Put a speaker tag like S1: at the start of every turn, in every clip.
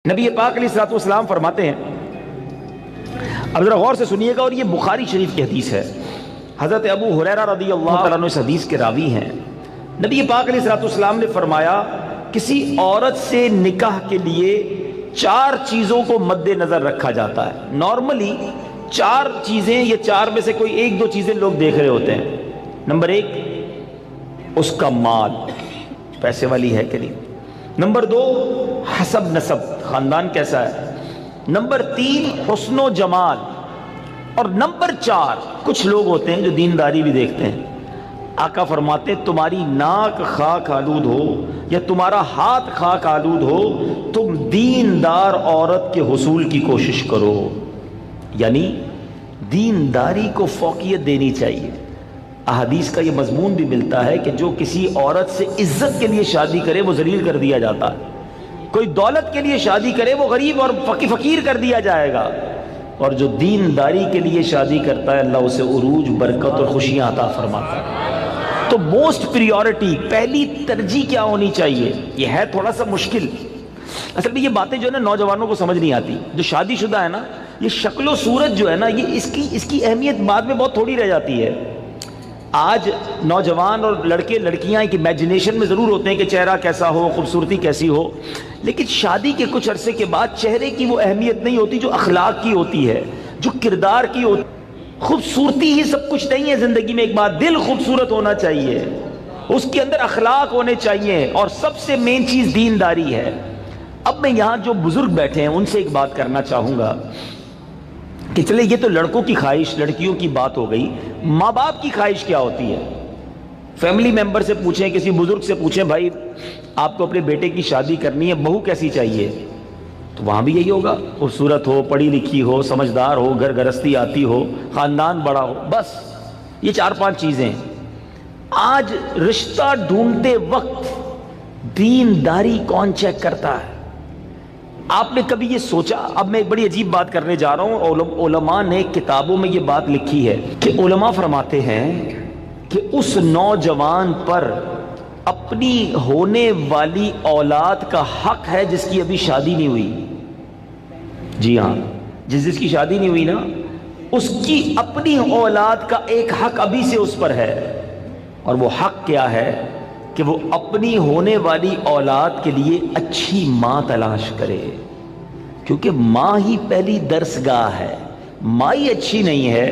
S1: نبی پاک علیہ الصلوۃ والسلام فرماتے ہیں، اب ذرا غور سے سنیے گا، اور یہ بخاری شریف کی حدیث ہے، حضرت ابو ہریرہ رضی اللہ تعالیٰ عنہ اس حدیث کے راوی ہیں۔ نبی پاک علیہ الصلوۃ والسلام نے فرمایا، کسی عورت سے نکاح کے لیے 4 چیزوں کو مد نظر رکھا جاتا ہے۔ نارملی 4 چیزیں یا 4 میں سے کوئی 1-2 چیزیں لوگ دیکھ رہے ہوتے ہیں۔ نمبر 1 اس کا مال، پیسے والی ہے کہ نہیں۔ نمبر 2 حسب نسب، خاندان کیسا ہے۔ نمبر 3 حسن و جمال، اور نمبر 4 کچھ لوگ ہوتے ہیں جو دینداری بھی دیکھتے ہیں۔ آقا فرماتے ہیں تمہاری ناک خاک آلود ہو یا تمہارا ہاتھ خاک آلود ہو، تم دیندار عورت کے حصول کی کوشش کرو۔ یعنی دینداری کو فوقیت دینی چاہیے۔ احادیث کا یہ مضمون بھی ملتا ہے کہ جو کسی عورت سے عزت کے لیے شادی کرے وہ ذلیل کر دیا جاتا ہے، کوئی دولت کے لیے شادی کرے وہ غریب اور فقیر کر دیا جائے گا، اور جو دینداری کے لیے شادی کرتا ہے اللہ اسے عروج، برکت اور خوشیاں عطا فرماتا ہے۔ تو موسٹ پریورٹی، پہلی ترجیح کیا ہونی چاہیے؟ یہ ہے تھوڑا سا مشکل، اصل میں یہ باتیں جو ہے نا نوجوانوں کو سمجھ نہیں آتی۔ جو شادی شدہ ہے نا، یہ شکل و صورت جو ہے نا، یہ اس کی اہمیت بعد میں بہت تھوڑی رہ جاتی ہے۔ آج نوجوان اور لڑکے لڑکیاں ایک امیجنیشن میں ضرور ہوتے ہیں کہ چہرہ کیسا ہو، خوبصورتی کیسی ہو، لیکن شادی کے کچھ عرصے کے بعد چہرے کی وہ اہمیت نہیں ہوتی جو اخلاق کی ہوتی ہے، جو کردار کی ہوتی ہے۔ خوبصورتی ہی سب کچھ نہیں ہے زندگی میں، ایک بات، دل خوبصورت ہونا چاہیے، اس کے اندر اخلاق ہونے چاہیے، اور سب سے مین چیز دینداری ہے۔ اب میں یہاں جو بزرگ بیٹھے ہیں ان سے ایک بات کرنا چاہوں گا کہ چلے یہ تو لڑکوں کی خواہش، لڑکیوں کی بات ہو گئی، ماں باپ کی خواہش کیا ہوتی ہے؟ فیملی ممبر سے پوچھیں، کسی بزرگ سے پوچھیں، بھائی آپ کو اپنے بیٹے کی شادی کرنی ہے، بہو کیسی چاہیے؟ تو وہاں بھی یہی ہوگا، خوبصورت ہو، پڑھی لکھی ہو، سمجھدار ہو، گھر گرستی آتی ہو، خاندان بڑا ہو، بس یہ 4-5 چیزیں۔ آج رشتہ ڈھونڈتے وقت دینداری کون چیک کرتا ہے؟ آپ نے کبھی یہ سوچا؟ اب میں ایک بڑی عجیب بات کرنے جا رہا ہوں، علماء نے کتابوں میں یہ بات لکھی ہے کہ علماء فرماتے ہیں کہ اس نوجوان پر اپنی ہونے والی اولاد کا حق ہے جس کی ابھی شادی نہیں ہوئی۔ جی ہاں، جس کی شادی نہیں ہوئی نا، اس کی اپنی اولاد کا ایک حق ابھی سے اس پر ہے، اور وہ حق کیا ہے کہ وہ اپنی ہونے والی اولاد کے لیے اچھی ماں تلاش کرے، کیونکہ ماں ہی پہلی درسگاہ ہے۔ ماں ہی اچھی نہیں ہے،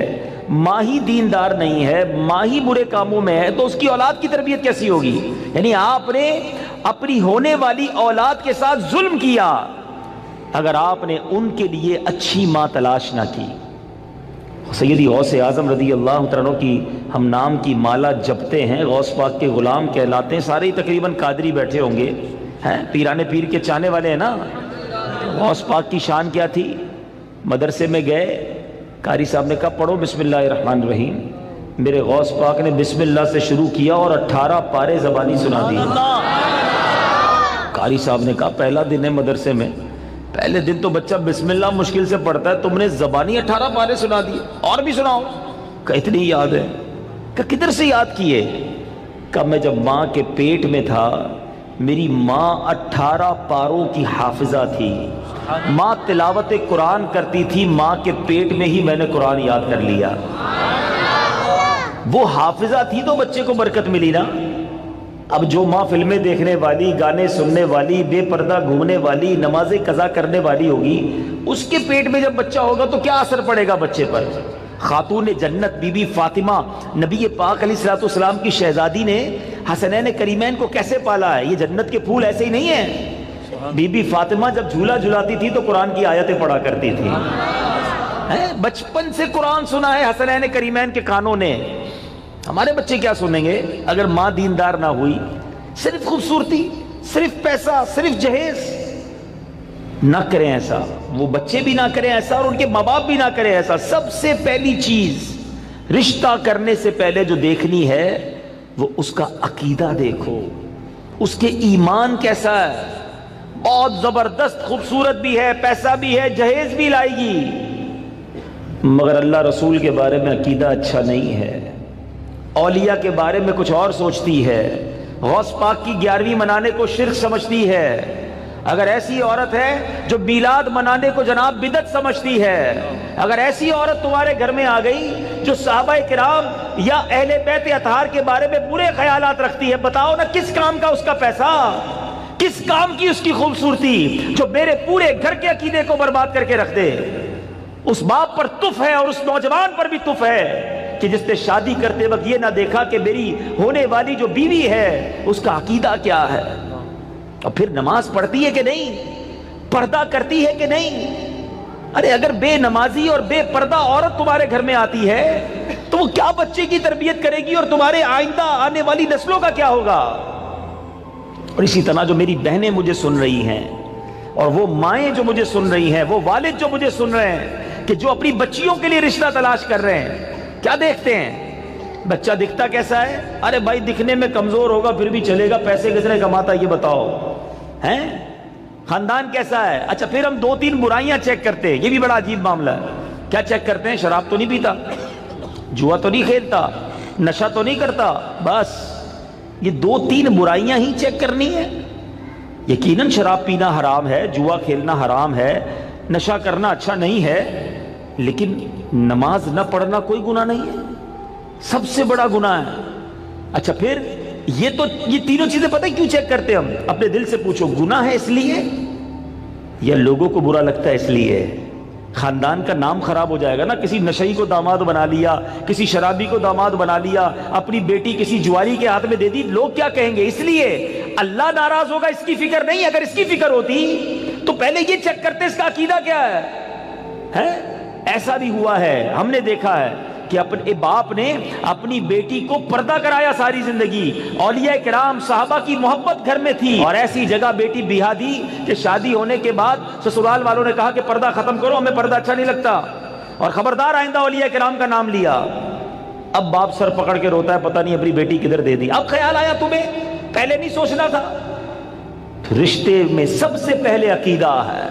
S1: ماں ہی دیندار نہیں ہے، ماں ہی برے کاموں میں ہے، تو اس کی اولاد کی تربیت کیسی ہوگی؟ یعنی آپ نے اپنی ہونے والی اولاد کے ساتھ ظلم کیا اگر آپ نے ان کے لیے اچھی ماں تلاش نہ کی۔ سیدی غوث اعظم رضی اللہ عنہ کی ہم نام کی مالا جپتے ہیں، غوث پاک کے غلام کہلاتے ہیں، سارے تقریباً قادری بیٹھے ہوں گے، ہیں پیرانے پیر کے چاہنے والے ہیں نا۔ غوث پاک کی شان کیا تھی؟ مدرسے میں گئے، قاری صاحب نے کہا پڑھو بسم اللہ الرحمن الرحیم، میرے غوث پاک نے بسم اللہ سے شروع کیا اور 18 پارے زبانی سنا دی۔ قاری صاحب نے کہا پہلا دن ہے مدرسے میں، پہلے دن تو بچہ بسم اللہ مشکل سے پڑھتا ہے، تم نے زبانی 18 پارے سنا دیے، اور بھی سناؤ۔ کہ اتنی یاد ہے؟ کہ کدھر سے یاد کیے؟ کہ میں جب ماں کے پیٹ میں تھا، میری ماں 18 پاروں کی حافظہ تھی، ماں تلاوت قرآن کرتی تھی، ماں کے پیٹ میں ہی میں نے قرآن یاد کر لیا۔ وہ حافظہ تھی تو بچے کو برکت ملی نا۔ اب جو ماں فلمیں دیکھنے والی، گانے سننے والی، بے پردہ گھومنے والی، نمازیں قضا کرنے والی ہوگی، اس کے پیٹ میں جب بچہ ہوگا تو کیا اثر پڑے گا بچے پر؟ خاتون جنت بی بی فاطمہ، نبی پاک علیہ الصلوۃ والسلام کی شہزادی نے حسنین کریمین کو کیسے پالا ہے؟ یہ جنت کے پھول ایسے ہی نہیں ہیں۔ بی بی فاطمہ جب جھولا جھلاتی تھی تو قرآن کی آیتیں پڑھا کرتی تھی، بچپن سے قرآن سنا ہے حسنین کریمین کے کانوں نے۔ ہمارے بچے کیا سنیں گے اگر ماں دیندار نہ ہوئی؟ صرف خوبصورتی، صرف پیسہ، صرف جہیز۔ نہ کریں ایسا، وہ بچے بھی نہ کریں ایسا، اور ان کے ماں باپ بھی نہ کریں ایسا۔ سب سے پہلی چیز رشتہ کرنے سے پہلے جو دیکھنی ہے وہ اس کا عقیدہ دیکھو، اس کے ایمان کیسا ہے۔ بہت زبردست خوبصورت بھی ہے، پیسہ بھی ہے، جہیز بھی لائے گی، مگر اللہ رسول کے بارے میں عقیدہ اچھا نہیں ہے، اولیاء کے بارے میں کچھ اور سوچتی ہے، غوث پاک کی 11ویں منانے کو شرک سمجھتی ہے، اگر ایسی عورت ہے جو میلاد منانے کو جناب بدعت سمجھتی ہے، اگر ایسی عورت تمہارے گھر میں آ گئی جو صحابہ کرام یا اہل بیت اطہار کے بارے میں برے خیالات رکھتی ہے، بتاؤ نا کس کام کا اس کا پیسہ، کس کام کی اس کی خوبصورتی جو میرے پورے گھر کے عقیدے کو برباد کر کے رکھ دے۔ اس باپ پر تف ہے اور اس نوجوان پر بھی تف ہے کہ جس نے شادی کرتے وقت یہ نہ دیکھا کہ میری ہونے والی جو بیوی ہے اس کا عقیدہ کیا ہے، اور پھر نماز پڑھتی ہے کہ نہیں، پردہ کرتی ہے کہ نہیں۔ ارے اگر بے نمازی اور بے پردہ عورت تمہارے گھر میں آتی ہے تو وہ کیا بچے کی تربیت کرے گی اور تمہارے آئندہ آنے والی نسلوں کا کیا ہوگا؟ اور اسی طرح جو میری بہنیں مجھے سن رہی ہیں اور وہ مائیں جو مجھے سن رہی ہیں، وہ والد جو مجھے سن رہے ہیں کہ جو اپنی بچیوں کے لیے رشتہ تلاش کر رہے ہیں، کیا دیکھتے ہیں؟ بچہ دکھتا کیسا ہے؟ ارے بھائی دکھنے میں کمزور ہوگا پھر بھی چلے گا، پیسے کس نے کماتا یہ بتاؤ ہیں؟ خاندان کیسا ہے؟ اچھا پھر ہم 2-3 برائیاں چیک کرتے ہیں، یہ بھی بڑا عجیب معاملہ ہے۔ کیا چیک کرتے ہیں؟ شراب تو نہیں پیتا، جوا تو نہیں کھیلتا، نشہ تو نہیں کرتا، بس یہ 2-3 برائیاں ہی چیک کرنی ہے۔ یقیناً شراب پینا حرام ہے، جوا کھیلنا حرام ہے، نشہ کرنا اچھا نہیں ہے، لیکن نماز نہ پڑھنا کوئی گناہ نہیں ہے، سب سے بڑا گناہ ہے۔ اچھا پھر یہ تینوں چیزیں پتہ ہے کیوں چیک کرتے ہیں ہم؟ اپنے دل سے پوچھو، گناہ ہے اس لیے یا لوگوں کو برا لگتا ہے اس لیے؟ خاندان کا نام خراب ہو جائے گا نا، کسی نشئی کو داماد بنا لیا، کسی شرابی کو داماد بنا لیا، اپنی بیٹی کسی جواری کے ہاتھ میں دے دی، لوگ کیا کہیں گے؟ اس لیے اللہ ناراض ہوگا اس کی فکر نہیں۔ اگر اس کی فکر ہوتی تو پہلے یہ چیک کرتے اس کا عقیدہ کیا ہے۔ ایسا بھی ہوا ہے، ہم نے دیکھا ہے کہ اپنے باپ نے اپنی بیٹی کو پردہ کرایا ساری زندگی، اولیاء کرام صحابہ کی محبت گھر میں تھی، اور ایسی جگہ بیٹی بیاہ دی کہ شادی ہونے کے بعد سسرال والوں نے کہا کہ پردہ ختم کرو، ہمیں پردہ اچھا نہیں لگتا، اور خبردار آئندہ اولیاء کرام کا نام لیا۔ اب باپ سر پکڑ کے روتا ہے، پتہ نہیں اپنی بیٹی کدھر دے دی۔ اب خیال آیا تمہیں، پہلے نہیں سوچنا تھا؟ رشتے میں سب سے پہلے عقیدہ ہے۔